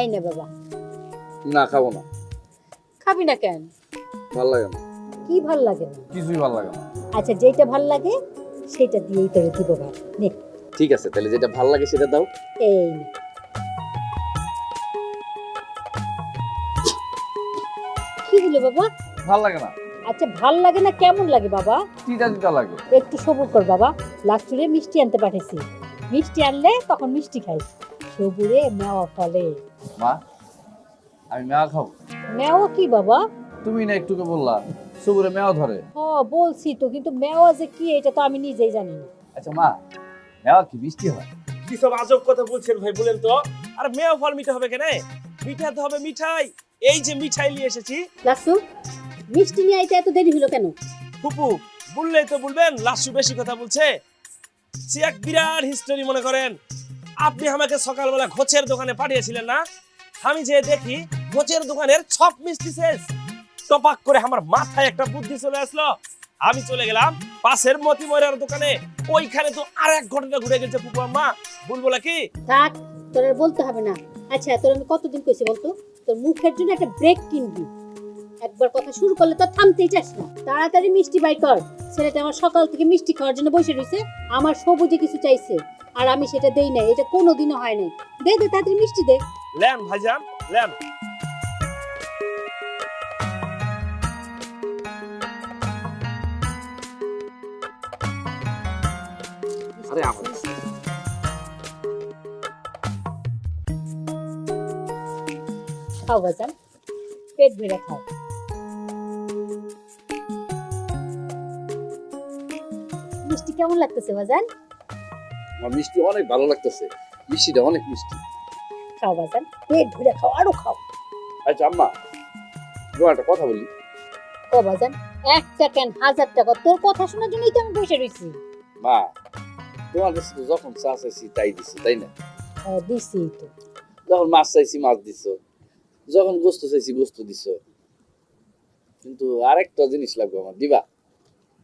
এই নে বাবা। না খাবো না, খাবি না কেন? ভাল লাগে না, কি ভাল লাগে না? কিছুই ভাল লাগে না। আচ্ছা, যেটা ভাল লাগে সেটা দিয়েই তোরে দিব ভাত। নে। ঠিক আছে, তাহলে যেটা ভাল লাগে সেটা দাও। এই নে। কি হলো বাবা? ভাল লাগে না, আচ্ছা, ভাল লাগে না কেমন লাগে বাবা? তিতা তিতা লাগে। একটু সবুর কর বাবা। লাস্টুরে মিষ্টি আনতে পাঠাইছি। মিষ্টি আনলে তখন মিষ্টি খাইস। সবুরে মেওয়া ফলে। মা, আমি মেয়া খাবো। মেওয়া কি বাবা? তুমি না একটুকে বললা সবুরে মেয়া ধরে। বলছি তো, কিন্তু মেওয়া যে কি এটা তো আমি নিজেই জানি না। আচ্ছা মা, মেয়া কি মিষ্টি হয়? কি সব আজব কথা বলছেন ভাই, বলেন তো। আর মেয়া ফল মিঠা হবে কেন? মিঠাতে হবে মিঠাই। এই যে মিঠাই নিয়ে এসেছি। লাসু, মিষ্টি নিয়ে আইতে এত দেরি হলো কেন? ফুপু, বললেই তো বলবেন লাসু বেশি কথা বলছে। সে এক বিরাট হিস্টোরি মনে করেন। আপনি আমাকে সকালবেলা ঘোচের দোকানে পাঠিয়েছিলেন না? আমি যে দেখি ঘোচের দোকানের সব মিষ্টি শেষ। টপাক করে আমার মাথায় একটা বুদ্ধি চলে আসলো। আমি চলে গেলাম পাশের মতি ময়রার দোকানে। ওইখানে তো আর এক ঘটনা ঘুরে গেছে ফুপু আম্মা। বলবো নাকি? থাক, তোর আর বলতে হবে না। আচ্ছা, তোর আমি কতদিন কইছি বলতো, তোর মুখের জন্য একটা ব্রেক কিনবি। একবার কথা শুরু করলে তো থামতেই চাস না। তাড়াতাড়ি মিষ্টি বাই কর। ছেলেটা আমার সকাল থেকে মিষ্টি খাওয়ার জন্য বসে রয়েছে। আমার সবুজে কিছু চাইছে, আর আমি সেটা দেই নাই। এটা কোনোদিনও হয় নাই। দে দে, তাড়াতাড়ি মিষ্টি দে। লেন ভাইজান, লেন। আরে আমার খাও বাজান, পেট ভরে খাও। মিষ্টি কেমন লাগতেছে বাজান? আমার মিষ্টি অনেক ভালো লাগতেছে, মিষ্টিটা অনেক মিষ্টি। খাও বাজান, পেট ভরে খাও, আরো খাও। আচ্ছা আম্মা, তোমার একটা কথা বলি। ও বাজান, একটা কেন 1000 টাকা তোর কথা শোনার জন্যই তো আমি বসে রয়েছি। মা, তোমার কাছে তো যখন চা চাইছি তাই দিছো, তাই না? দিছি তো। যখন মাছ চাইছি মাছ দিছো, যখন গোস্ত চাইছি গোস্ত দিছো, কিন্তু আরেকটা জিনিস লাগবে আমার, দিবা?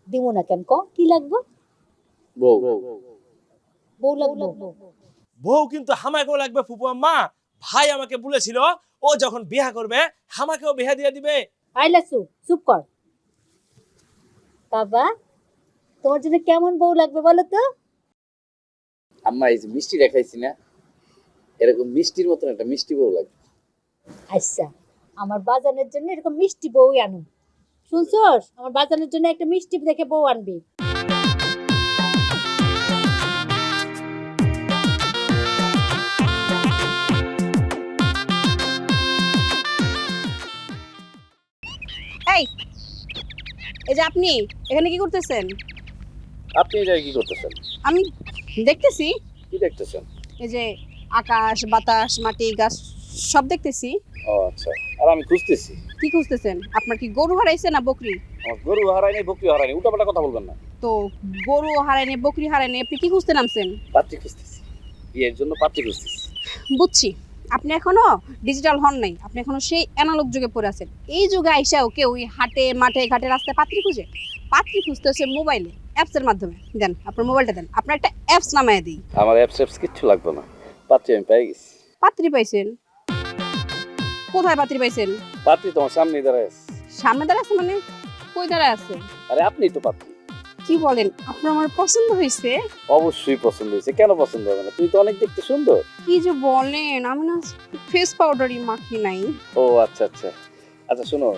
দিব না কেন? কি লাগবে? বউ। বউ লাগবে? বউ কিন্তু হামাকেও লাগবে ফুপু আম্মা। ভাই আমাকে বলেছিল ও যখন বিয়া করবে হামাকেও বিয়া দিয়ে দিবে। আইলাসু, চুপ কর। বাবা, তোমার জন্য কেমন বউ লাগবে বলো তো? আম্মা, এই যে মিষ্টি রেখাইছি না, এরকম মিষ্টির মতন একটা মিষ্টি বউ লাগবে। আচ্ছা, আমার বাজানের জন্য এরকম মিষ্টি বউই আনুন। শুনছস? আমার বাজানের জন্য একটা মিষ্টি দেখে বউ আনবি। এই এই যে আপনি এখানে কি করতেছেন? আপনি এটা কি করতেছেন? আমি দেখতেছি কি দেখতেছেন? এই যে আকাশ বাতাস মাটি গাছ সব দেখতেছি। ও আচ্ছা, আর আমি খুঁজতেছি। কি খুঁজতেছেন? আপনার কি গরু হারাইছে না বকরি? আমার গরু হারায়নি, বকরি হারায়নি, উল্টাপাল্টা কথা বলবেন না। তো গরু হারায়নি বকরি হারায়নি, আপনি কি খুঁজতে নামছেন? পাত্রী খুঁজতেছি, বিয়ের জন্য পাত্রী খুঁজতেছি। বুঝছি, আপনি এখনো ডিজিটাল হন নাই, আপনি এখনো সেই অ্যানালগ যুগে পড়ে আছেন। এই যুগে আইসাও কেউ ওই হাটে মাঠে ঘাটে রাস্তায় পাত্রী খুঁজে? পাত্রী খুঁজতে হচ্ছে মোবাইলে, অ্যাপসের মাধ্যমে। দেন আপনার মোবাইলটা দেন, আপনার একটা অ্যাপস নামায় দিই। আমার অ্যাপস কিচ্ছু লাগবে না, পাত্রী আমি পেয়ে গেছি। পাত্রী পাইছেন? কোথায় পাত্রী পাইছেন? পাত্রী তোমার সামনেই দাঁড়ায় আছে। সামনে দাঁড়ায় আছে মানে? কই দাঁড়ায় আছে? আরে আপনিই তো পাত্রী। কি বলেন, আপনার আমার পছন্দ হয়েছে? অবশ্যই পছন্দ হয়েছে, কেন পছন্দ হবে না? তুই তো অনেক দেখতে সুন্দর। কি যে বলেন, আমি না ফেস পাউডারই মাখি নাই। ও আচ্ছা আচ্ছা, আচ্ছা শোনো,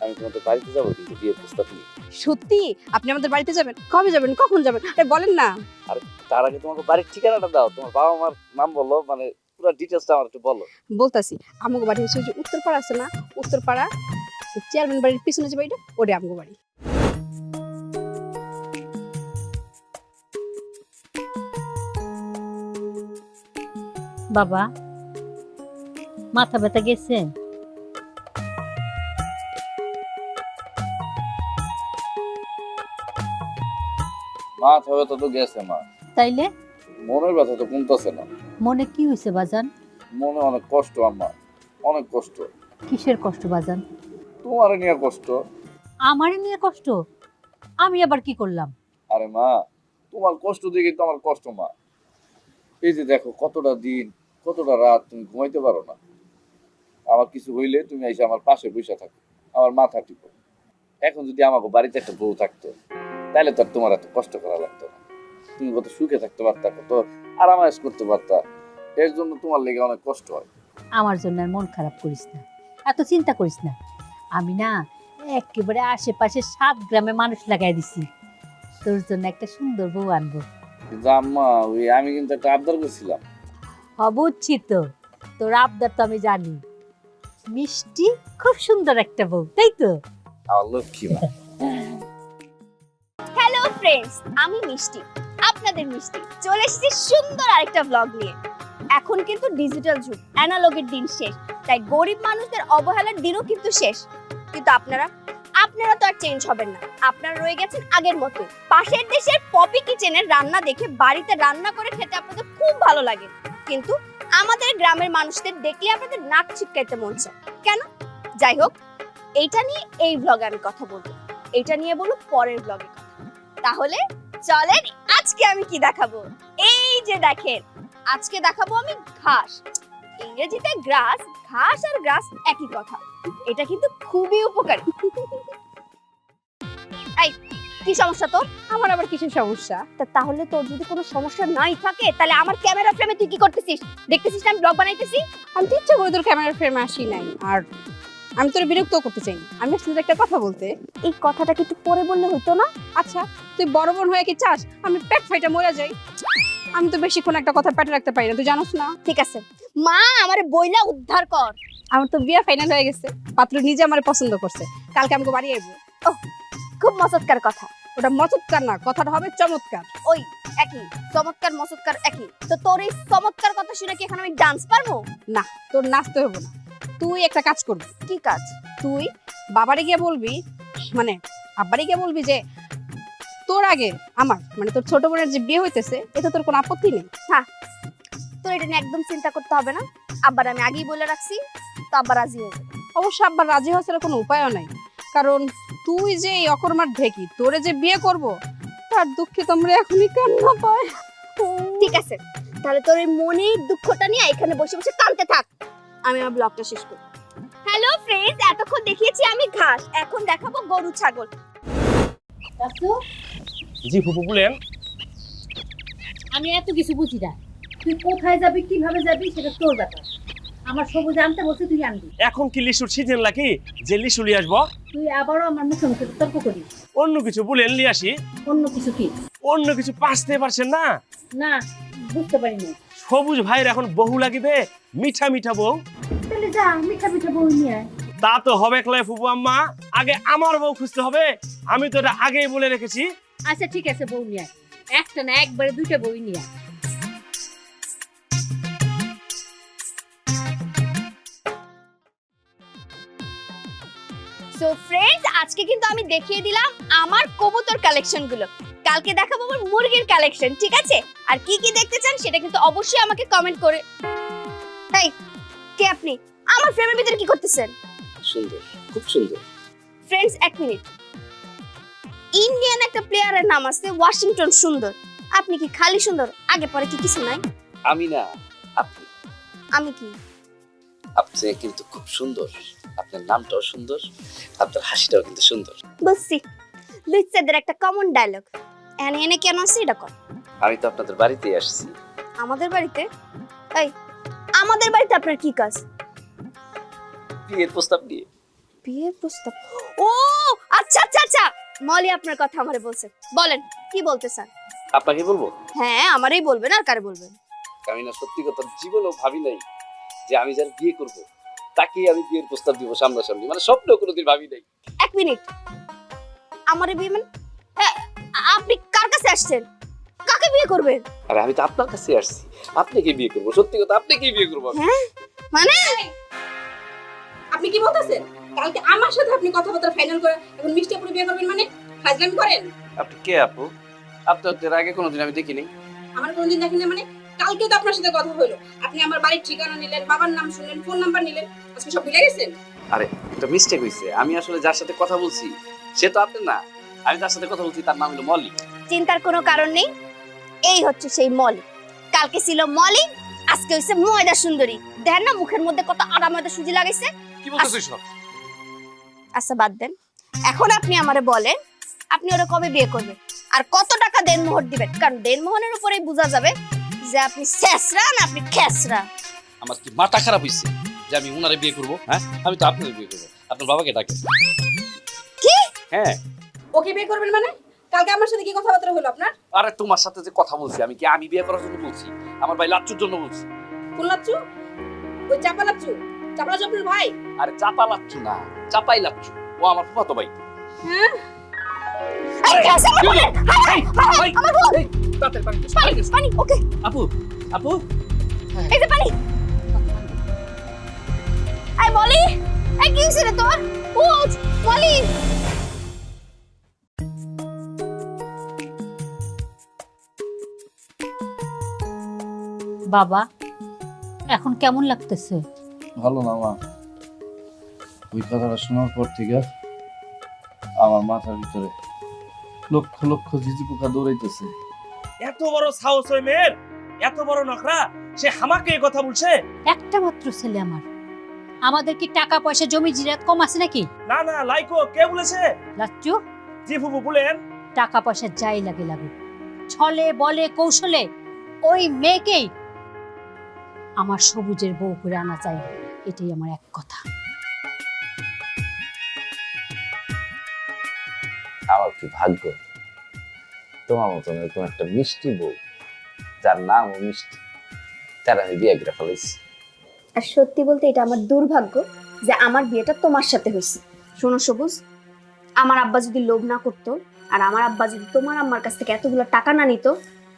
আমি তোমাদের বাড়িতে যাবো কিন্তু বিয়ের প্রস্তাব নিয়ে। সত্যি? আপনি আমাদের বাড়িতে যাবেন? কবে যাবেন, কখন যাবেন? আরে বলেন না। আর তার আগে তোমাকে বাড়ির ঠিকানাটা দাও, তোমার বাবা মার নাম বলো, মানে পুরো ডিটেলসটা আমার একটু বলো। বলতাছি, আমাকে বাড়ি হচ্ছে যে উত্তরপাড়া আছে না, উত্তরপাড়া চেয়ারম্যান বাড়ির পিছনে যে বাড়িটা, ওটা আমাকে বাড়ি। বাবা, মাথা ব্যথা গেছে? মাথা ব্যথা তো গেছে মা, তাইলে মনের ব্যথা তো কমতেছে না। মনে কি হয়েছে বাজান? মনে অনেক কষ্ট আম্মা, অনেক কষ্ট। কিসের কষ্ট বাজান? তোমার নিয়ে কষ্ট। আমারে নিয়ে কষ্ট? আমি আবার কি করলাম? আরে মা, তোমার কষ্ট দেখে তো আমার কষ্ট মা। এই যে দেখো কতটা দিন, কতটা রাত তুমি ঘুমাইতে পারো না, আমার কিছু হইলে তুমি এসে আমার পাশে বসে থাকো, আমার মাথা টিপো। এখন যদি আমাকে বাড়িতে একটা বউ থাকতো তাহলে তো আর তোমার এত কষ্ট করা লাগতো না, তুমি কত সুখে থাকতে পারতা, কত আরামায়েশ করতে পারতা। এর জন্য তোমার লেগে অনেক কষ্ট হয়। আমার জন্য আর মন খারাপ করিস না, এত চিন্তা করিস না। আমি না একেবারে আশেপাশে 7 গ্রামে মানুষ লাগাই দিছি, তোর জন্য একটা সুন্দর বউ আনবো। কিন্তু আম্মা ওই আমি কিন্তু একটা আবদার করছিলাম। বুঝছি তো, তোর আবদার তো আমি জানি। মিষ্টি খুব সুন্দর একটা বউ, তাই তো? আমার লক্ষ্মী মা। হ্যালো ফ্রেন্ডস, আমি মিষ্টি, আপনাদের মিষ্টি চলে এসেছি সুন্দর আরেকটা ব্লগ নিয়ে। এখন কিন্তু ডিজিটাল যুগ, অ্যানালগের দিন শেষ, তাই গরিব মানুষদের অবহেলার দিনও কিন্তু শেষ। কিন্তু আপনারা তো আর চেঞ্জ হবেন না, আপনারা রয়ে গেছেন আগের মতো। পাশের দেশের পপি কিচেনের রান্না দেখে বাড়িতে রান্না করে খেতে আপনাদের খুব ভালো লাগে, কিন্তু আমাদের গ্রামের মানুষদের দেখলে আপনাদের নাক ছিটকাইতে মন চায় কেন? যাই হোক, এইটা নিয়ে এই ব্লগে আমি কথা বলবো, এইটা নিয়ে বলবো পরের ব্লগে। তাহলে চলেন আজকে আমি কি দেখাবো। এই যে দেখেন, আজকে দেখাবো আমি ঘাস, ইংরেজিতে গ্রাস। ঘাস আর গ্রাস একই কথা, এটা কিন্তু খুবই উপকারী। এই কি সমস্যা তোর? আমার আবার কিসের সমস্যা? তাহলে তোর যদি কোনো সমস্যা নাই থাকে তাহলে আমার ক্যামেরা ফ্রেমে তুই কি করতেছিস? দেখতেছিস না আমি ব্লগ বানাইতেছি? আমি তো ইচ্ছা করে তোর ক্যামেরার ফ্রেমে আসি নাই, আর আমি তোর বিরক্ত করতে চাই না। আমি আসলে একটা কথা বলতে। এই কথাটা কি একটু পরে বললে হতো না? আচ্ছা, তুই বড় বোন হয়ে কি চাস আমি পেট ফাইটা মরে যাই? আমি তো বেশিক্ষণ একটা কথা পেটে রাখতে পারি না, তুই জানোস না? ঠিক আছে মা, আমারে বইলা উদ্ধার কর। আমার তো বিয়ে ফাইনাল হয়ে গেছে, পাত্র নিজে আমার পছন্দ করছে, কালকে আমাকে বাড়ি আসবো। খুব মজাদার কথা। ওটা মচৎকার না, কথাটা হবে চমৎকার। ওই একই, চমৎকার মচৎকার একই। তো তোর এই চমৎকার কথা শুনে কি এখন আমি ডান্স পারবো? না, তোর নাচতে হবে না। তুই একটা কাজ করবি। কি কাজ? তুই বাবারে গিয়ে বলবি, মানে আব্বারে গিয়ে বলবি যে তোর আগে আমার, মানে তোর ছোট বোনের যে বিয়ে হইতেছে, এতে তোর কোনো আপত্তি নেই। তোর এটা নিয়ে একদম চিন্তা করতে হবে না, আব্বার আমি আগেই বলে রাখছি, তো আব্বা রাজি হয়ে যাবে। অবশ্য আব্বার রাজি হওয়ার কোনো উপায়ও নাই, কারণ তুই যে এই অকর্মার ঢেকি, তোরে যে বিয়ে করব তার দুঃখে তোমরা এখনই কান্না পায়। ঠিক আছে, তাহলে তোর এই মনের দুঃখটা নিয়ে এখানে বসে বসে কাঁদতে থাক, আমি আমার ব্লগটা শেষ করি। হ্যালো ফ্রেন্ডস, এতক্ষণ দেখিয়েছি আমি ঘাস, এখন দেখাবো গরু ছাগল। কাকু, জি ফুপু বলেন। আমি এত কিছু বুঝি না, তুই কোথায় যাবি কিভাবে যাবি সেটা তোর ব্যাপার। আমার সবুজ আনতে বলছে, তুই আনবি। এখন কি লিচুর সিজন নাকি যে লিচু লিয়ে আসবো? তুই আবারও আমার মুখে মুখে তর্ক করিস। অন্য কিছু বলেন লিয়ে আসি। অন্য কিছু কি? অন্য কিছু পাসতে পারছেন না? না, বুঝতে পারিনি। সবুজ ভাইয়ের এখন বহু লাগিবে, মিঠা মিঠা বউ। তাহলে যা, মিঠা মিঠা বউ নিয়ে আয়। তা তো হবে ক্লাই ফুপু আম্মা, আগে আমার বউ খুঁজতে হবে। আমি তো এটা আগেই বলে রেখেছি। আচ্ছা ঠিক আছে, বউ নিয়ে আয়। একটা না, একবারে 2টা বই নিয়ে আয়। সো ফ্রেন্ডস, আজকে কিন্তু আমি দেখিয়ে দিলাম আমার কবুতর কালেকশন গুলো, কালকে দেখাবো আমার মুরগির কালেকশন, ঠিক আছে? আর কি কি দেখতে চান সেটা কিন্তু অবশ্যই আমাকে কমেন্ট করে। তাই কে আপনি আমার ফ্রেমের ভিতরে কি করতেছেন? সুন্দর, খুব সুন্দর। Friends, 1 minute. ইন্ডিয়ান একটা প্লেয়ারের নাম আছে ওয়াশিংটন সুন্দর, আপনি কি খালি সুন্দর, আগে পরে কি কিছু নাই? আমি না, আপনি। আমি কি? আপনি কিন্তু খুব সুন্দর, আপনার নামটাও সুন্দর, আপনার হাসিটাও কিন্তু সুন্দর। বুঝছি, লুচ্চাদের একটা কমন ডায়লগ। এনে এনে কেন আসছি এটা কর। আমি তো আপনাদের বাড়িতেই আসছি। আমাদের বাড়িতে? এই আমাদের বাড়িতে আপনার কি কাজ? বিয়ের প্রস্তাব নিয়ে। বিয়ের প্রস্তাব? ও আচ্ছা আচ্ছা আচ্ছা, মলি আপনার কথা আমারে বলছে, বলেন কি বলতে চান? আপনাকে বলবো? হ্যাঁ, আমারই বলবেন, আর কারে বলবেন? আমি না সত্যি কথা জীবনেও ভাবি নাই যে আমি যার বিয়ে করব তাকে আমি বিয়ের প্রস্তাব দিব সামনাসামনি, মানে স্বপ্নেও কোনোদিন ভাবি নাই। 1 মিনিট, আমারে বিয়ে মানে আপনি কার কাছে আসছেন? কাকে বিয়ে করবেন? আরে আমি তো আপনার কাছে আসছি, আপনাকে বিয়ে করব, সত্যি কথা আপনাকে বিয়ে করব। হ্যাঁ মানে আপনি কি বলতেছেন? কালকে আমার সাথে আপনি কথাবার্তা ফাইনাল করে এখন মিষ্টি আপুরে বিয়ে করবেন, মানে ফাজলামি করেন? আপনি কে আপু? আপনার এর আগে কোনোদিন আমি দেখিনি। আমার কোনদিন দেখেন না, মানে কালকে তো আপনার সাথে কথা হলো, আপনি আমার বাড়ির ঠিকানা নিলেন, বাবার নাম শুনলেন, ফোন নাম্বার নিলেন, আজকে সব ভুলে গেছেন? আরে এটা মিস্টেক হইছে, আমি আসলে যার সাথে কথা বলছি সে তো আপনি না, আমি যার সাথে কথা বলছি তার নাম হলো মলি। চিন্তার কোনো কারণ নেই, এই হচ্ছে সেই মলি। কালকে ছিল মলি, আজকে হইছে ময়দা সুন্দরী, দেখেন না মুখের মধ্যে কত আদা ময়দা সুজি লাগাইছে। কি বলতেছিস সব? আচ্ছা বাদ দেন, এখন আপনি আমারে বলেন আপনি ওরা কবে বিয়ে করবেন আর কত টাকা দেনমোহর দিবেন, কারণ দেনমোহরের উপরেই বোঝা যাবে যে আপনি শেষরা না আপনি খেসরা। আমার কি মাথা খারাপ হইছে যে আমি উনারে বিয়ে করব? হ্যাঁ, আমি তো আপনারে বিয়ে করব। আপনার বাবাকে ডাকেন। কি? হ্যাঁ। ওকে বিয়ে করবেন মানে? কালকে আমার সাথে কি কথাবার্তা হলো আপনার? আরে তোমার সাথে যে কথা বলছি আমি বিয়ে করার জন্য বলছি, আমার ভাই লাচ্চুর জন্য বলছি। কোন লাচ্চু? ওই চাপা লাচ্চু? চাপা লাচ্চু আপনার ভাই? আরে চাপা লাচ্চু না, চাপাই লাচ্চু। ও আমার ফুফাতো ভাই। হ্যাঁ, আরে খেসরা আমার বলেন। আমার বল। তাড়াতাড়ি পানি দিস, পানি পানি ওকে। আপু আপু এই যে পানি। আই বলি, এই কি হইছে রে তোর? উঠ বলি। বাবা এখন কেমন লাগতেছে? ভালো না মা, ওই কথাটা শোনার পর থেকে আমার মাথার ভিতরে লক্ষ লক্ষ ঝিঝি পোকা দৌড়াইতেছে। এত বড় সাহস ওই মেয়ের, এত বড় নখরা, সে আমাকে এই কথা বলছে? একটা মাত্র ছেলে আমার, আমাদের কি টাকা পয়সা জমি জিরাত কম আছে নাকি? না না লাইকো, কে বলেছে? লাচ্চু, জি ফুফু বলেন। টাকা পয়সা যাই লাগে লাগুক, ছলে বলে কৌশলে ওই মেয়েকেই আমার সবুজের বউ করে আনা চাই, এটাই আমার এক কথা। আমার কি ভাগ্য তোমার মতন এরকম একটা মিষ্টি বউ, যার নাম ও মিষ্টি, তার আমি বিয়ে করে ফেলেছি। আর সত্যি বলতে এটা আমার দুর্ভাগ্য যে আমার বিয়েটা তোমার সাথে হয়েছে। শোনো সবুজ, আমার আব্বা যদি লোভ না করতো আর আমার আব্বা যদি তোমার আম্মার কাছ থেকে এতগুলো টাকা না নিত,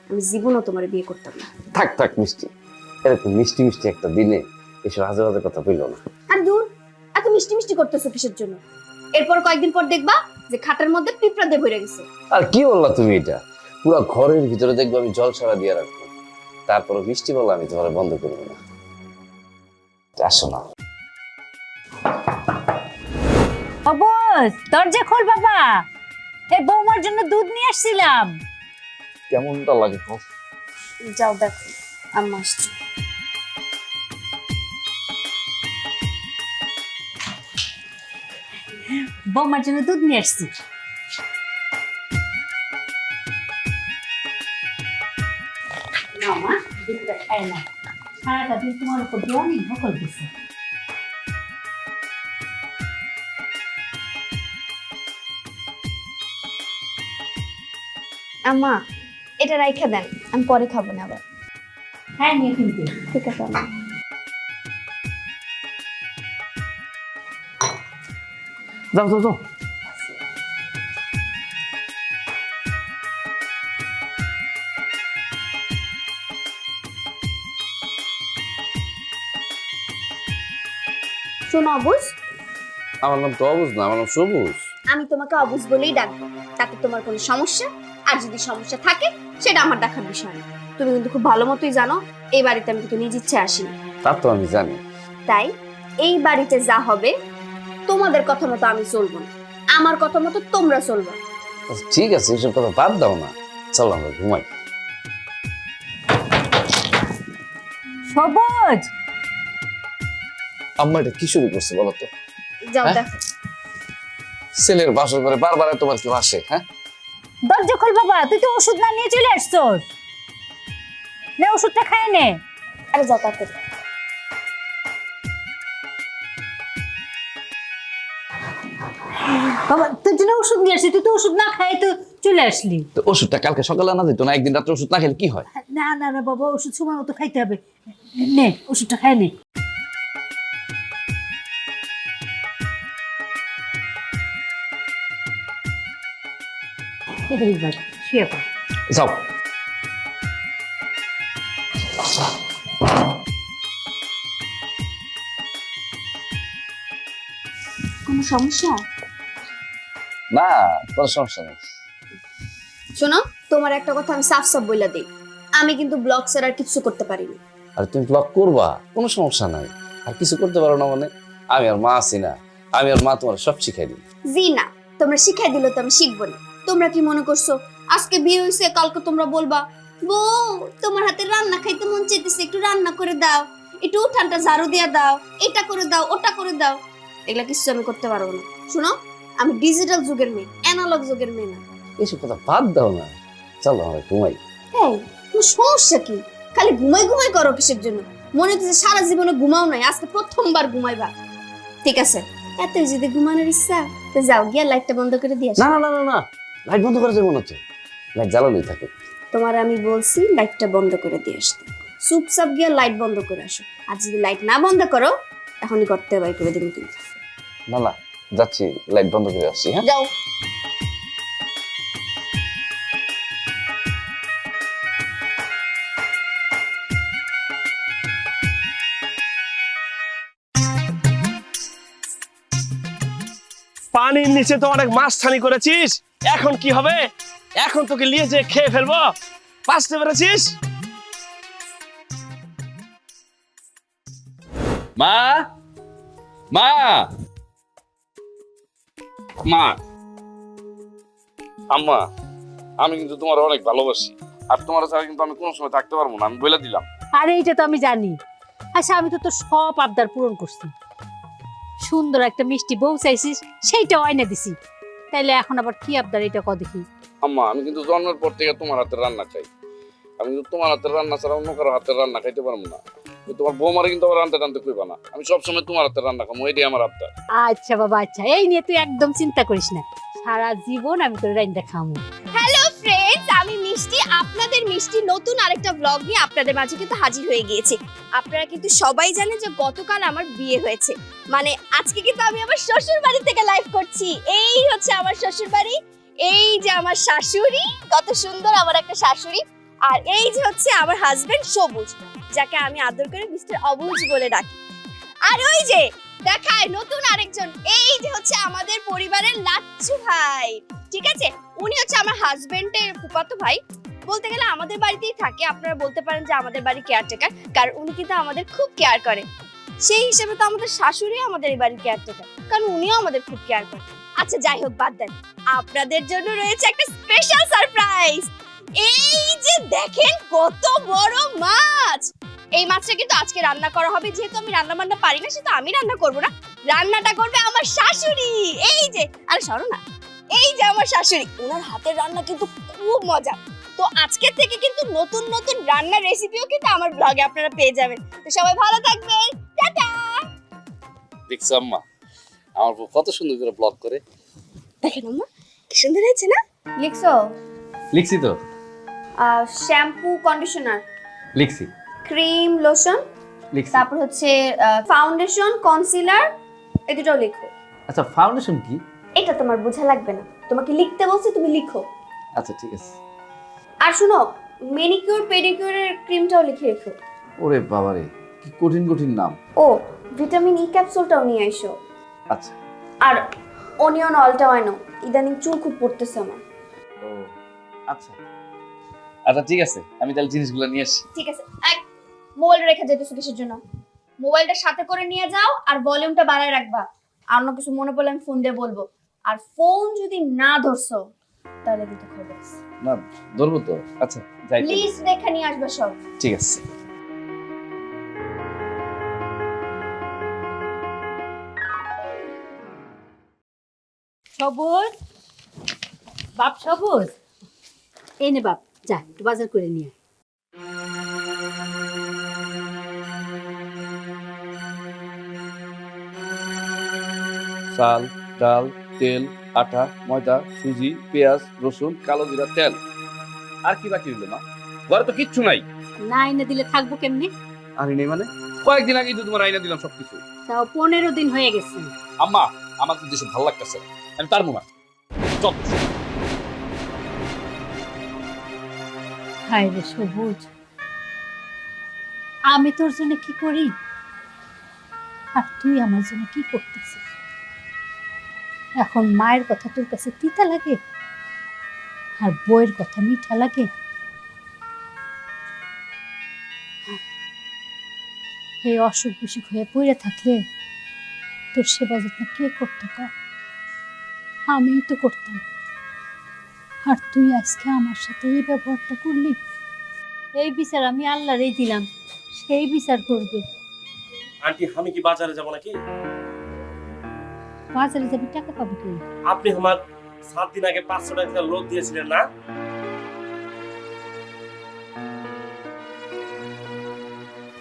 আমি জীবনও তোমার বিয়ে করতাম না। থাক থাক মিষ্টি, এরকম মিষ্টি মিষ্টি একটা দিনে এসব আজে বাজে কথা বলল না। আর দূর, এত মিষ্টি মিষ্টি করতেছো কিসের জন্য? এরপর কয়েকদিন পর দেখবা যে খাটের মধ্যে পিঁপড়া দিয়ে ভরে গেছে। আর কি বললা তুমি এটা? পুরো ঘরের ভিতরে দেখবো আমি জল সারা দিয়ে রাখবো, তারপরে মিষ্টি বললা আমি তোমার বন্ধ করবো না। আসো না। অবস দরজা খোল বাবা, এই বৌমার জন্য দুধ নিয়ে আসছিলাম। কেমনটা লাগে? যাও দেখো আম্মা আসছে। বৌমার জন্য দুধ নিয়ে আসছি। মামা দুধটা খায় না, সারাটা দিন তোমার উপর দিয়ে অনেক ধকল দিছে। আম্মা এটা রাইখা দেন, আমি পরে খাবো না আবার। হ্যাঁ নিয়ে কিন্তু ঠিক আছে আম্মা। যাও যাও যাও। শোনো অবুজ, আমার নাম তো অবুজ না, আমার নাম সবুজ। আমি তোমাকে অবুজ বলেই ডাকবো, তাতে তোমার কোনো সমস্যা আর যদি সমস্যা থাকে সেটা আমার দেখার বিষয় না। তুমি কিন্তু খুব ভালো মতোই জানো এই বাড়িতে আমি কিন্তু নিজ ইচ্ছে আসিনি। তা তো আমি জানি। তাই এই বাড়িতে যা হবে তোমাদের কথা মতো আমি চলবো না, আমার কথা মতো তোমরা চলবে। আচ্ছা, ঠিক আছে, এসব কথা বাদ দাও না, চলো আমরা ঘুমাই। সবুজ, আম্মা এটা কি শুরু করছে বলো তো? যাও হ্যাঁ? দেখো। ছেলের বাসর করে বারবার তোমার কেউ আসে? হ্যাঁ, দরজা খোল বাবা, তুই তো ওষুধ না নিয়ে চলে আসছস, নে ওষুধটা খায় নে। আরে যাও তাড়াতাড়ি। বাবা তোর জন্য ওষুধ নিয়ে আসছি, তুই তো ওষুধ না খাই তো চলে আসলি। তো ওষুধটা কালকে সকালে আনা দিত না? একদিন রাত্রে ওষুধ না খেলে কি হয়? না না না বাবা, ওষুধ সময় মতো খাইতে হবে, নে ওষুধটা খায় নে। এইবার শুয়ে পড়। যাও। কোনো সমস্যা? না, কোনো সমস্যা নেই। শোনো, তোমার একটা কথা আমি সাফ সাফ বইলা দিই, আমি কিন্তু ব্লগ ছাড়া আর কিছু করতে পারিনি। আর তুমি ব্লগ করবা, কোনো সমস্যা নাই। আর কিছু করতে পারো না মানে? আমি আর মা আছি না, আমি আর মা তোমার সব শিখাই দিই। জি না, তোমরা শিখাই দিলে তো আমি শিখবো না। তোমরা কি মনে করছো আজকে বিয়ে হয়েছে কালকে তোমরা বলবা বউ তোমার হাতে রান্না খাইতে মন চাইতেছে, একটু রান্না করে দাও, একটু উঠানটা ঝাড়ু দিয়ে দাও, এটা করে দাও, ওটা করে দাও। এগুলা কিছু আমি করতে পারবো না। শুনো, আমি ডিজিটাল যুগের মেয়ে, অ্যানালগ যুগের মেয়ে না। এইসব কথা বাদ দাও না, চলো আমরা ঘুমাই। এই তোমার সমস্যা কি? খালি ঘুমাই ঘুমাই করো কিসের জন্য? মনে হচ্ছে সারা জীবনে ঘুমাও নাই, আজকে প্রথমবার ঘুমাইবা। ঠিক আছে, এত যদি ঘুমানোর ইচ্ছা তো যাও গিয়া লাইটটা বন্ধ করে দিয়ে আসো। না না না না, লাইট বন্ধ করা যাবে মনে হচ্ছে, লাইট জ্বালানোই থাকে। তোমার আমি বলছি লাইটটা বন্ধ করে দিয়ে আসতে, চুপচাপ গিয়া লাইট বন্ধ করে আসো। আর যদি লাইট না বন্ধ করো এখনই করতে বাই করে দিন কিন্তু। না না, যাচ্ছি, লাইট বন্ধ করে আসছি। হ্যাঁ, যাও। পানির নিচে তো অনেক মাছ ছানি করেছিস, এখন কি হবে? এখন তোকে নিয়ে যে খেয়ে ফেলবো, বাঁচতে পেরেছিস? মা মা মা, আম্মা, আমি কিন্তু তোমার অনেক ভালোবাসি, আর তোমার ছাড়া কিন্তু আমি কোনো সময় থাকতে পারবো না, আমি বলে দিলাম। আরে এইটা তো আমি জানি। আচ্ছা আমি তো তোর সব আবদার পূরণ করছি, সুন্দর একটা মিষ্টি বউ চাইছিস, সেইটাও আইনা দিছি, তাইলে এখন আবার কি আবদার এটা ক দেখি। আম্মা, আমি কিন্তু জন্মের পর থেকে তোমার হাতের রান্না খাই, আমি কিন্তু তোমার হাতের রান্না ছাড়া অন্য কারো হাতের রান্না খাইতে পারবো না। তোমার বৌমারে কিন্তু আবার রান্না টানতে কইবা না, আমি সবসময় তোমার হাতের রান্না খাবো, এটাই আমার আবদার। আচ্ছা বাবা, আচ্ছা এই নিয়ে তুই একদম চিন্তা করিস না, সারা জীবন আমি তোর রাইন্দা খামু। হ্যালো ফ্রেন্ডস, আমি মিষ্টি, আপনাদের মিষ্টি নতুন আরেকটা ব্লগ নিয়ে আপনাদের মাঝে কিন্তু হাজির হয়ে গিয়েছি। আপনারা কিন্তু সবাই জানেন যে গতকাল আমার বিয়ে হয়েছে, মানে আজকে কিন্তু আমি আমার শ্বশুর বাড়ি থেকে লাইভ করছি। এই হচ্ছে আমার শ্বশুর বাড়ি, এই যে আমার শাশুড়ি, কত সুন্দর আমার একটা শাশুড়ি, আর এই যে হচ্ছে আমার হাজবেন্ড সবুজ, যাকে আমি আদর করে মিস্টার অবুজ বলে ডাকি। আর ওই যে দেখায় নতুন আরেকজন, এই যে হচ্ছে আমাদের পরিবারের লাচ্ছু ভাই। ঠিক আছে, উনি হচ্ছে আমার হাজবেন্ডের ফুফাতো ভাই, বলতে গেলে আমাদের বাড়িতেই থাকে। আপনারা বলতে পারেন যে আমাদের বাড়ি কেয়ারটেকার, কারণ উনি কিন্তু আমাদের খুব কেয়ার করে। সেই হিসেবে তো আমাদের শাশুড়ি আমাদের এই বাড়ির কেয়ারটেকার, কারণ উনিও আমাদের খুব কেয়ার করে। আচ্ছা যাই হোক, বাদ দেন, আপনাদের জন্য রয়েছে একটা স্পেশাল সারপ্রাইজ। এই যে দেখেন কত বড় মাছ, এই মাছটা কিন্তু আজকে রান্না করা হবে। যেহেতু আমি রান্না বান্না পারি না, সেটা আমি রান্না করবো না, রান্নাটা করবে আমার শাশুড়ি। এই যে, আরে সরো না, এই যে আমার শাশুড়ি, ওনার হাতের রান্না কিন্তু খুব মজা। তো আজকে থেকে কিন্তু নতুন নতুন রান্নার রেসিপিও কিন্তু আমার ব্লগে আপনারা পেয়ে যাবেন। তো সবাই ভালো থাকবেন, টাটা। দেখছো আম্মা, আমার বউ কত সুন্দর করে ব্লগ করে। দেখেন আম্মা, কি সুন্দর হয়েছে না? লিখছো? লিখছি তো, শ্যাম্পু, কন্ডিশনার, লিখছি ক্রিম, লোশন, লিখছি। তারপর হচ্ছে ফাউন্ডেশন, কনসিলার, এই দুটোও লিখো। আচ্ছা, ফাউন্ডেশন কি? এটা তোমার বোঝা লাগবে না, তোমাকে লিখতে বলছি, তুমি লিখো। আচ্ছা ঠিক আছে। আর শুনো, ম্যানিকিউর পেডিকিউরের ক্রিমটাও লিখে রেখো। ওরে বাবারে, কি কঠিন কঠিন নাম। ও, ভিটামিন ই ক্যাপসুলটাও নিয়ে আইসো। আচ্ছা। আর অনিয়ন অয়েলটাও আনো, ইদানিং চুল খুব পড়তেছে আমার। ও আচ্ছা আচ্ছা, ঠিক আছে, আমি তাহলে জিনিসগুলো নিয়ে আসি। ঠিক আছে, এক মোবাইলটা রেখে যেতেছো কিসের জন্য? মোবাইলটা সাথে করে নিয়ে যাও, আর ভলিউমটা বাড়ায় রাখবা। আর অন্য কিছু মনে পড়লে আমি ফোন দিয়ে বলবো। আর ফোন যদি না ধরছো তাহলে কিন্তু খবর আছে। না, ধরবো তো। আচ্ছা যাই তাহলে। লিস্ট দেখে নিয়ে আসবে সব। ঠিক আছে। সবুজ, বাপ সবুজ, এই নে বাপ, যা একটু বাজার করে নিয়ে আয়। চাল, ডাল, তেল, আটা, ময়দা, সুজি, পেঁয়াজ, রসুন, কালো জিরা, তেল। আর কি বাকি রইলো মা? ঘরে তো কিচ্ছু নাই। না এনে দিলে থাকবো কেমনি? আনি নেই মানে? কয়েকদিন আগেই তো তোমার আইনা দিলাম সবকিছু। তাও 15 দিন হয়ে গেছে। আম্মা, আমার কিন্তু এসব ভালো লাগতেছে না, আমি পারবো না। চল। হায় রে সবুজ, আমি তোর জন্য কি করি আর তুই আমার জন্য কি করতেছিস? এখন মায়ের কথা তোর কাছে তিতা লাগে আর বউয়ের কথা মিঠা লাগে। এই অসুখ বিসুখ হয়ে পড়ে থাকলে তোর সেবা যত্ন কে করতো? আমিই তো করতাম, আর তুই আজকে আমার সাথে এই ব্যবহারটা করলি। এই বিচার আমি আল্লাহরই দিলাম, সেই বিচার করবে। আন্টি আমি কি বাজারে যাব নাকি? বাজারে যাবি, টাকা পাবো কি? আপনি আমার 7 দিন আগে 500 টাকা লোন দিয়েছিলেন না?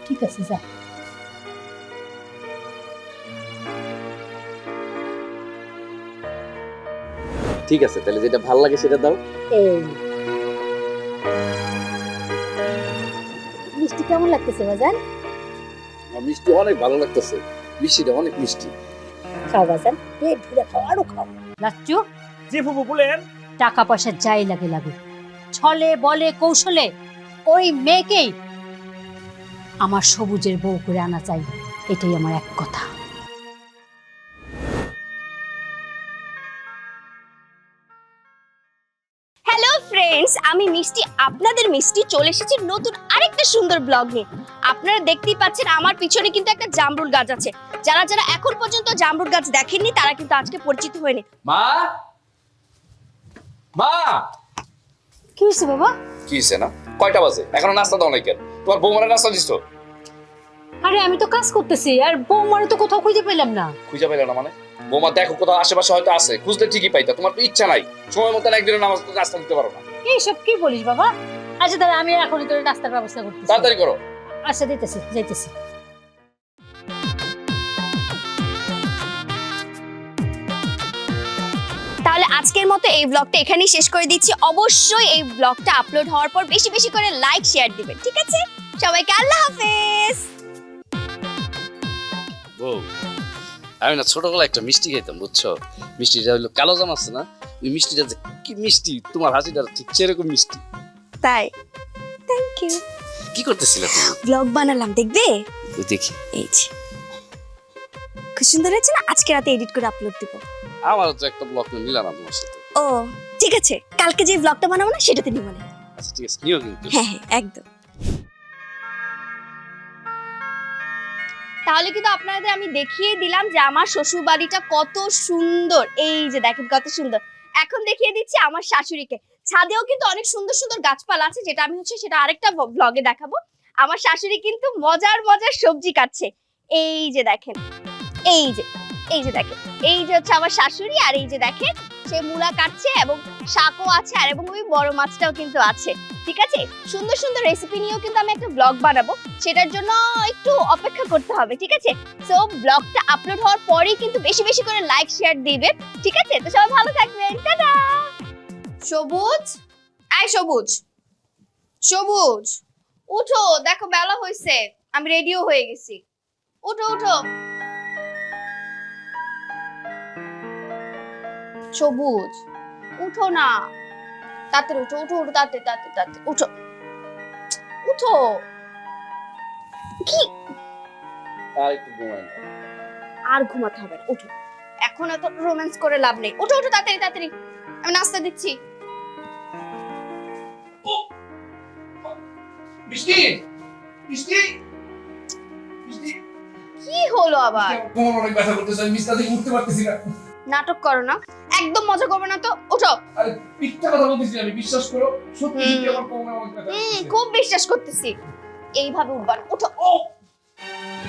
ঠিক আছে, যা। ঠিক আছে, তাহলে যেটা ভালো লাগে সেটা দাও। এই মিষ্টি কেমন লাগতেছে বাজান? আমার মিষ্টি অনেক ভালো লাগতেছে, মিষ্টিটা অনেক মিষ্টি। খাও বাজান, পেট ভরে খাও, আরো খাও। লাচ্চু, জি ফুপু বলেন। টাকা পয়সা যাই লাগে লাগুক, ছলে বলে কৌশলে ওই মেয়েকেই আমার সবুজের বউ করে আনা চাই, এটাই আমার এক কথা। হ্যালো ফ্রেন্ডস, আমি মিষ্টি, আপনাদের মিষ্টি চলে এসেছি নতুন আরেকটা সুন্দর ব্লগ নিয়ে। আপনারা দেখতেই পাচ্ছেন আমার পিছনে কিন্তু একটা জামরুল গাছ আছে। যারা যারা এখন পর্যন্ত জামরুল গাছ দেখেননি তারা কিন্তু আজকে পরিচিত হয়নি। মা, মা, কি হয়েছে বাবা? কি হইছে না? কয়টা বাজে? এখনো নাস্তা দাও নাই কেন? তোমার বৌমারা নাস্তা দিছো? আরে আমি তো কাজ করতেছি, আর বৌমারে তো কোথাও খুঁজে পেলাম না। খুঁজে পাইলে না মানে? বৌমা দেখো কোথাও আশেপাশে হয়তো আছে, খুঁজলে ঠিকই পাইতা। তোমার তো ইচ্ছা নাই, সময় মতো একদিনের নাস্তা দিতে পারো না। এইসব কি বলিস বাবা? আচ্ছা তাহলে আমি এখনই তোর নাস্তার ব্যবস্থা করতেছি। তাড়াতাড়ি করো। আচ্ছা দিতেছি, যাইতেছি। তাহলে আজকের মতো এই ব্লগটা এখানেই শেষ করে দিচ্ছি। অবশ্যই এই ব্লগটা আপলোড হওয়ার পর বেশি বেশি করে লাইক শেয়ার দিবেন, ঠিক আছে? সবাইকে আল্লাহ হাফেজ। বউ, আমি না ছোটবেলায় একটা মিষ্টি খাইতাম, বুঝছো? মিষ্টিটা হলো কালো জাম আছে না, ওই মিষ্টিটা যে কি মিষ্টি, তোমার হাসিটা ঠিক সেরকম মিষ্টি। তাই, থ্যাংক ইউ। কি করতেছিলে তুমি? ব্লগ বানালাম, দেখবে? ওই দেখি। এই যে খুব সুন্দর হয়েছে না? আজকে রাতে এডিট করে আপলোড দিব। আমারও তো একটা ব্লগ নিলাম না তোমার সাথে। ও ঠিক আছে, কালকে যে ব্লগটা বানাবো না সেটাতে নিব না। আচ্ছা ঠিক আছে, নিও কিন্তু। হ্যাঁ হ্যাঁ একদম। তাহলে কিন্তু আপনাদের আমি দেখিয়ে দিলাম যে আমার শ্বশুর বাড়িটা কত সুন্দর। এই যে দেখেন কত সুন্দর। এখন দেখিয়ে দিচ্ছি আমার শাশুড়িকে। ছাদেও কিন্তু অনেক সুন্দর সুন্দর গাছপালা আছে, যেটা আমি সেটা আরেকটা ব্লগে দেখাবো। আমার শাশুড়ি কিন্তু মজার মজার সবজি কাটছে। এই যে দেখেন, এই যে দেখেন, এই যে হচ্ছে আমার শাশুড়ি। আর এই যে দেখেন সে মূলা কাটছে এবং শাকও আছে, আর এবং ওই বড় মাছটাও কিন্তু আছে। ঠিক আছে, সুন্দর সুন্দর রেসিপি নিয়েও কিন্তু আমি একটা ব্লগ বানাবো, সেটার জন্য একটু অপেক্ষা করতে হবে। ঠিক আছে, সো ব্লগটা আপলোড হওয়ার পরেই কিন্তু বেশি বেশি করে লাইক শেয়ার দিবেন। ঠিক আছে, তো সবাই ভালো থাকবেন, টাটা। সবুজ, আয় সবুজ, সবুজ উঠো, দেখো বেলা হয়েছে, আমি রেডিও হয়ে গেছি। উঠো উঠো সবুজ, উঠো না, তাড়াতাড়ি উঠো, উঠো উঠো, তাড়াতাড়ি তাড়াতাড়ি তাড়াতাড়ি উঠো, উঠো। কি আর একটু ঘুমাই না। আর ঘুমাতে হবে না, উঠো। এখন এত রোম্যান্স করে লাভ নেই, উঠো উঠো তাড়াতাড়ি তাড়াতাড়ি, আমি নাস্তা দিচ্ছি। মিষ্টি, মিষ্টি, মিষ্টি। কি হলো আবার? কোমর অনেক ব্যথা করতেছে, আমি বিছানা থেকে উঠতে পারতেছি না। নাটক করো না, একদম মজা করবে না তো, উঠো। আরে মিথ্যা কথা বলতেছি আমি, বিশ্বাস করো। সত্যি সত্যি আমার কোমরে অনেক ব্যথা করতেছে। খুব বিশ্বাস করতেছি। এইভাবে উঠবা না, উঠো। ও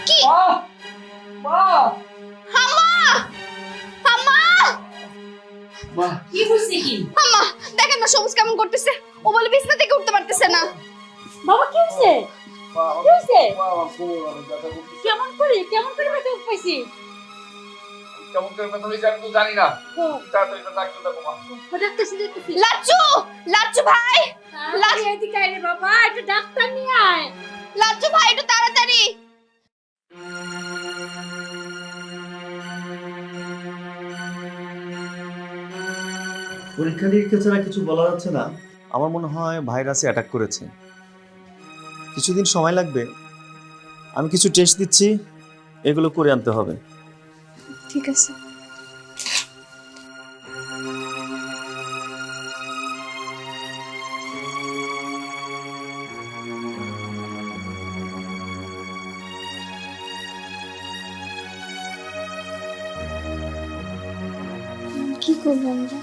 কি মা, মা, হাম্মা, হাম্মা, মা। কি হইছে কি? হাম্মা, দেখেন না সবুজ কেমন করতেছে। ও বলে বিছানা থেকে উঠতে পারতেছে না। বাবা কি হইছে? মা, কি হইছে? মা, আমার কোমরে অনেক ব্যথা করতেছে। কেমন করে ব্যথা পাইছি? কেমন করে ব্যথা হয়েছে আমি তো জানি না। তাড়াতাড়ি একটা ডাক্তার দেখো মা। দেখতেছি। লাচ্চু, লাচ্চু ভাই, লাচ্চু এদিকে আয় রে বাবা, একটা ডাক্তার নিয়ে আয়। লাচ্চু ভাই একটু তাড়াতাড়ি। পরীক্ষা নিরীক্ষা ছাড়া কিছু বলা যাচ্ছে না। আমার মনে হয় ভাইরাসে অ্যাটাক করেছে। কিছুদিন সময় লাগবে। আমি কিছু টেস্ট দিচ্ছি, এগুলো করে আনতে হবে। ঠিক আছে। কি করবো আমরা?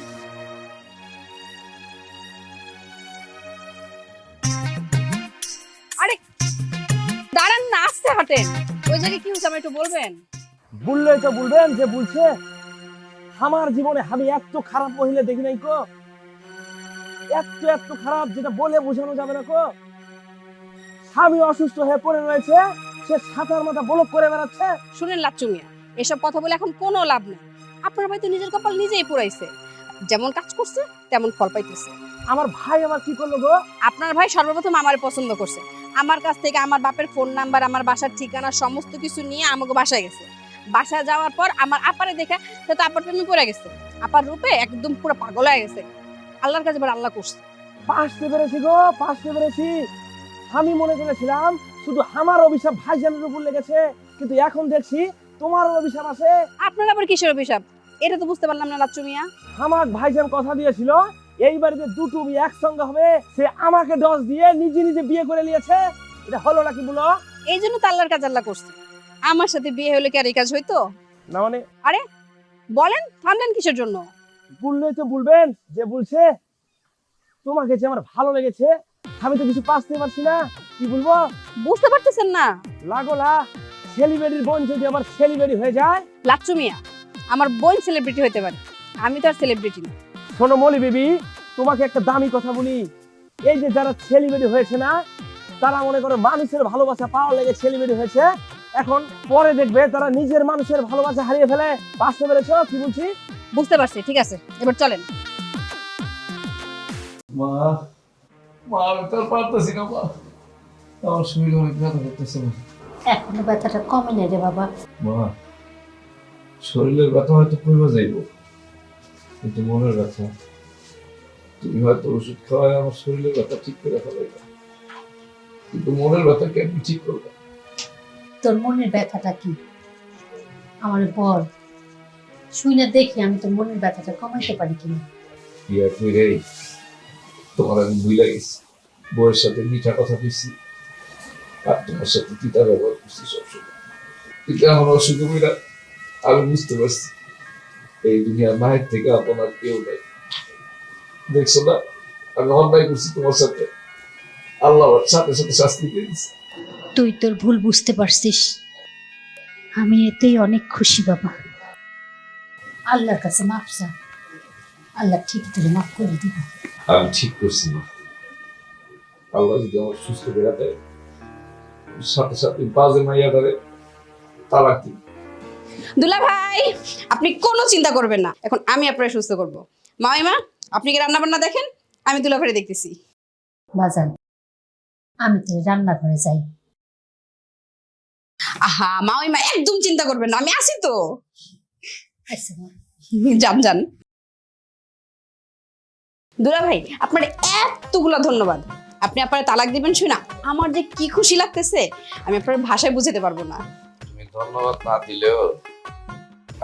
হাঁটেন, ওই জায়গায় কি হচ্ছে আমার একটু বলবেন? বললেই তো বলবেন যে বলছে। আমার জীবনে আমি এত খারাপ মহিলা দেখি নাই কো, এত খারাপ যেটা বলে বোঝানো যাবে না কো। স্বামী অসুস্থ হয়ে পড়ে রয়েছে, সে ছাতার মাথা ব্লক করে বেড়াচ্ছে। শুনেন লাচ্চু মিয়া, এসব কথা বলে এখন কোনো লাভ নেই। আপনার ভাই তো নিজের কপাল নিজেই পুরাইছে, যেমন কাজ করছে তেমন ফল পাইতেছে। আমার ভাই আমার কি করলো গো? আপনার ভাই সর্বপ্রথম আমারে পছন্দ করছে, আমার কাছ থেকে আমার বাপের ফোন নাম্বার, আমার বাসার ঠিকানা সমস্ত কিছু নিয়ে আমাকে বাসায় গেছে। বাসায় যাওয়ার পর আমার আপারে দেখে সে তো আপার প্রেমে পড়ে গেছে, আপার রূপে একদম পুরো পাগল হয়ে গেছে। আল্লাহর কাছে এবার আল্লাহ করছে। পাশতে পেরেছি গো, পাশতে পেরেছি। আমি মনে করেছিলাম শুধু আমার অভিশাপ ভাইজানের উপর লেগেছে, কিন্তু এখন দেখছি তোমার অভিশাপ আছে। আপনার আবার কিসের অভিশাপ, এটা তো বুঝতে পারলাম না লাচ্চু মিয়া। আমাক ভাইজান কথা দিয়েছিল এই বাড়িতে দুটো বিয়ে একসঙ্গে হবে, সে আমাকে ডস দিয়ে নিজে নিজে বিয়ে করে নিয়েছে। এটা হলো নাকি বলো? এই জন্য তো আল্লাহর কাজ আল্লাহ করছে। আমার সাথে বিয়ে হলে কি আর এই কাজ হইতো? না মানে বলেন, থামলেন কিসের জন্য? বললেই তো বলবেন যে বলছে। তোমাকে যে আমার ভালো লেগেছে, আমি তো কিছু পাচ্তে পারছি না, কি বলবো? বুঝতে পারতেছেন না? লাগোলা সেলিব্রিটির বোন যদি আবার সেলিব্রিটি হয়ে যায়। লাচ্চু মিয়া, আমার বোন সেলিব্রিটি হতে পারে, আমি তো আর সেলিব্রিটি না। শোনো মলি বেবি, তোমাকে একটা দামি কথা বলি। এই যে যারা সেলিব্রিটি হয়েছে না, তারা মনে করো মানুষের ভালোবাসা পাওয়ার লেগে সেলিব্রিটি হয়েছে, এখন পরে দেখবে তারা নিজের মানুষের ভালোবাসা হারিয়ে ফেলে। বুঝতে পেরেছো কি বলছি? বুঝতে পারছি, ঠিক আছে, এবার চলেন। মা, মা আমি তো আর পারতেছি না মা, আমার শরীর অনেক ব্যথা করতেছে মা। এখনো ব্যথাটা কমে নেই রে বাবা। মা, শরীরের ব্যথা হয়তো কমে যাইব, কিন্তু মনের ব্যথা, তুমি হয়তো ওষুধ খাওয়ায় আমার শরীরের ব্যথা ঠিক করে ফেলাইবা, কিন্তু মনের ব্যথা কেমনি ঠিক করবে? তোর মনের ব্যথাটা কি আমার বল, শুই না দেখি আমি তোর মনের ব্যথাটা কমাইতে পারি কিনা। বিয়া কইরে তোমার আমি ভুলে গেছি, বউয়ের সাথে মিঠা কথা কইছি, আর তোমার সাথে তিতা ব্যবহার করছি সবসময়। কিন্তু এখন অসুখে মিরা আমি বুঝতে পারছি এই দুনিয়ার মায়ের থেকে আপনার কেউ নেই। দেখছো না আমি অন্যায় করছি তোমার সাথে, আল্লাহ আমার সাথে সাথে শাস্তি দিয়ে দিচ্ছে। তুই তোর ভুল বুঝতে পারছিস, আমি এতেই অনেক খুশি বাবা। আল্লাহর কাছে মাফ চা, আল্লাহ ঠিক তোর মাফ করে দিব। আমি ঠিক করছি না, আল্লাহ যদি আমার সুস্থ বেড়া দেয়, সাথে সাথে বাজে মাইয়া ধরে তালাক দিই। দুলা ভাই, আপনি কোনো চিন্তা করবেন না, এখন আমি আপনার সুস্থ করব। মামিমা, আপনি কি রান্না বান্না দেখেন, আমি দুলা ভাই দেখতেছি। বাজান, আমি তোর রান্নাঘরে যাই। আহা মামিমা, একদম চিন্তা করবেন না, আমি আছি তো। আচ্ছা মা। যান যান। দুলা ভাই, আপনার এতগুলো ধন্যবাদ। আপনি আপনার তালাক দিবেন শুনা আমার যে কি খুশি লাগতেছে, আমি আপনার ভাষায় বুঝাতে পারবো না। তুমি ধন্যবাদ না দিলেও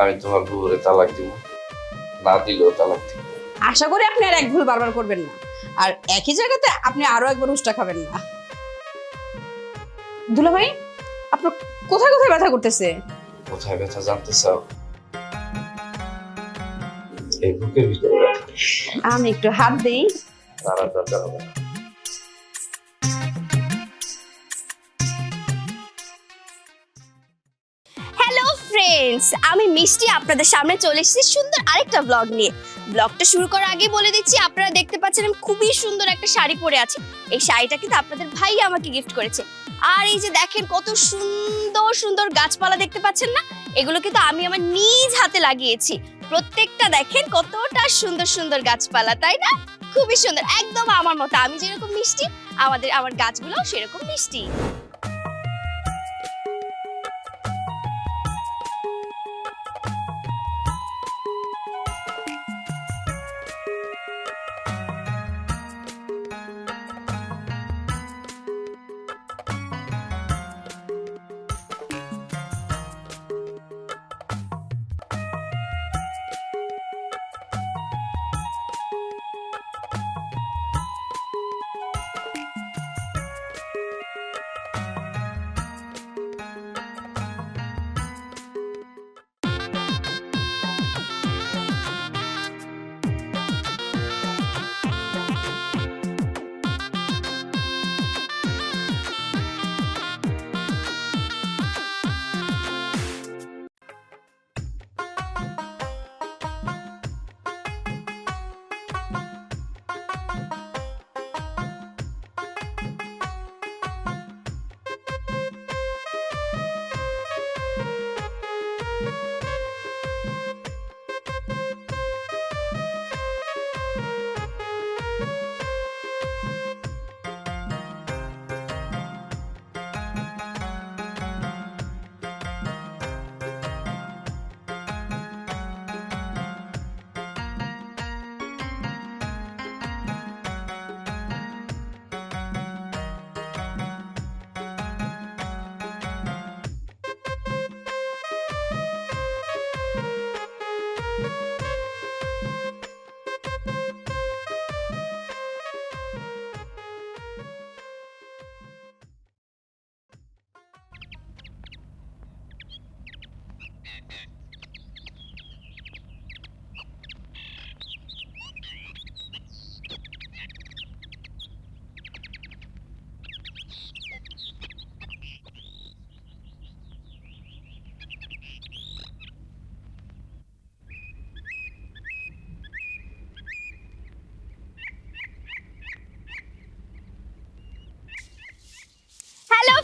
আমি তোমার বউরে তালাক দিব, না দিলেও তালাক দিব। আশা করি আপনি আর এক ভুল বারবার করবেন না, আর একই জায়গাতে আপনি আরো একবার উষ্টা খাবেন না। দুলা ভাই, আপনার কোথায় কোথায় ব্যথা করতেছে? কোথায় ব্যথা জানতে চাও? এই বুকের ভিতরে ব্যথা। আমি একটু হাত দেই। তারা দরকার হবে না। হ্যালো ফ্রেন্ডস, আমি মিষ্টি আপনাদের সামনে চলে এসেছি সুন্দর আরেকটা ব্লগ নিয়ে। ব্লগটা শুরু করার আগে বলে দিচ্ছি, আপনারা দেখতে পাচ্ছেন আমি খুবই সুন্দর একটা শাড়ি পরে আছি। এই শাড়িটা কিন্তু আপনাদের ভাই আমাকে গিফট করেছে। আর এই যে দেখেন কত সুন্দর সুন্দর গাছপালা দেখতে পাচ্ছেন না, এগুলো কিন্তু আমি আমার নিজ হাতে লাগিয়েছি। প্রত্যেকটা দেখেন কতটা সুন্দর সুন্দর গাছপালা, তাই না? খুবই সুন্দর, একদম আমার মতো। আমি যেরকম মিষ্টি, আমার গাছগুলো সেরকম মিষ্টি।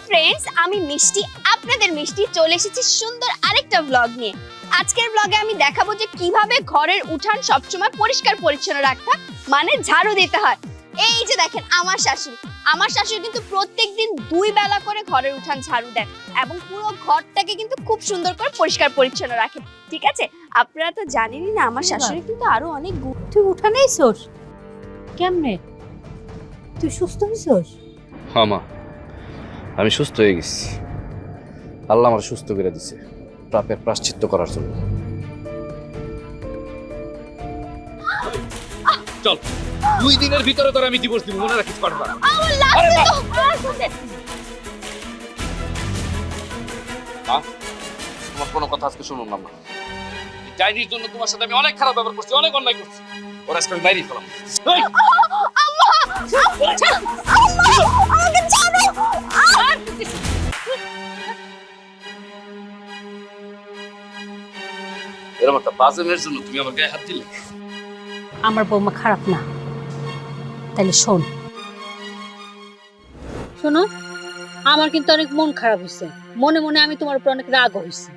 ফ্রেন্ডস, আমি মিষ্টি, আপনাদের মিষ্টি চলে এসেছি সুন্দর আরেকটা ব্লগ নিয়ে। আজকের ব্লগে আমি দেখাবো যে কিভাবে ঘরের উঠান সবসময় পরিষ্কার পরিচ্ছন্ন রাখতে হয়, মানে ঝাড়ু দিতে হয়। এই যে দেখেন আমার শাশুড়ি কিন্তু প্রত্যেকদিন 2 বেলা করে ঘরের উঠান ঝাড়ু দেন এবং পুরো ঘরটাকে কিন্তু খুব সুন্দর করে পরিষ্কার পরিচ্ছন্ন রাখেন। ঠিক আছে, আপনারা তো জানেনই না আমার শাশুড়ি কিন্তু আরো অনেক তুই উঠানেই সোস কেমনে? তুই সুস্থ হইছস? হ্যাঁ মা, আমি সুস্থ হয়ে গেছি। আল্লাহ আমার সুস্থ করে দিছে পাপের প্রায়শ্চিত্ত করার জন্য। চল, 2 দিনের ভিতরে তোর আমি ডিভোর্স দিব, মনে রাখিস পারবা। আমার লাগছে তো। তোমার কোনো কথা আজকে শুনুন না। এই ডাইনির জন্য তোমার সাথে আমি অনেক খারাপ ব্যবহার করছি, অনেক অন্যায় করছি। ওর আজকে আমি বাইরে ফেলাম। আমাকে ছাড়ো। এরকম একটা বাজে মেয়ের জন্য তুমি আমার গায়ে হাত দিলে? আমার বৌমা খারাপ না, তাহলে শোনো, আমার কিন্তু অনেক মন খারাপ হয়েছে। মনে মনে আমি তোমার উপর অনেক রাগ হয়েছে।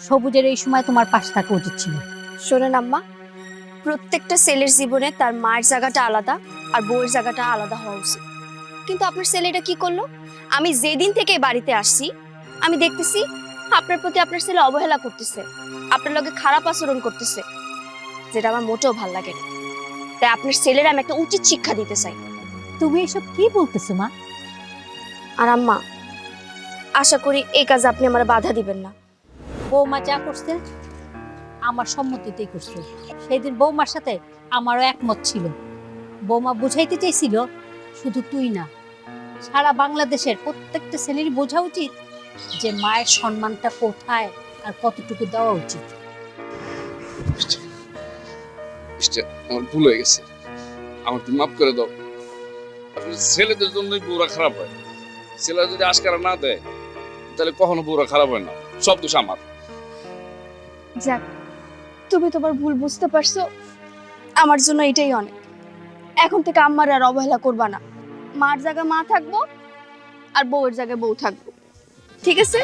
সবুজের এই সময় তোমার পাশে থাকা উচিত ছিল। শোনেন আম্মা, প্রত্যেকটা ছেলের জীবনে তার মায়ের জায়গাটা আলাদা আর বউয়ের জায়গাটা আলাদা হওয়া উচিত। কিন্তু আপনার ছেলেটা কি করলো? আমি যেদিন থেকে এই বাড়িতে আসছি আমি দেখতেছি আপনার প্রতি আপনার ছেলে অবহেলা করতেছে, আপনার লগে খারাপ আচরণ করতেছে, যেটা আমার মোটেও ভালো লাগে না। তাই আপনার ছেলের আমি একটা উচিত শিক্ষা দিতে চাই। তুমি এসব কি বলতেছো মা? আর আম্মা, আশা করি এই কাজে আপনি আমার বাধা দিবেন না। বৌমা যা করছে আমার সম্মতিতেই করছে। সেদিন বৌমার সাথে আমারও একমত ছিল। বৌমা বুঝাইতে চাইছিল শুধু তুই না, সারা বাংলাদেশের প্রত্যেকটা ছেলেরই বোঝা উচিত যে মায়ের সম্মানটা কোথায় আর কতটুকু দেওয়া উচিত। আমার ভুল হয়ে গেছে, আমার তুমি মাফ করে দাও। আসলে ছেলেদের জন্যই বউরা খারাপ হয়। ছেলেরা যদি আশকারা না দেয় তাহলে কখনো বউরা খারাপ হয় না। সব দোষ আমার। যাক, তুমি তোমার ভুল বুঝতে পারছো, আমার জন্য এটাই অনেক। এখন থেকে আম্মার আর অবহেলা করবা না। মার জায়গায় মা থাকবো আর বউয়ের জায়গায় বউ থাকবো, ঠিক আছে?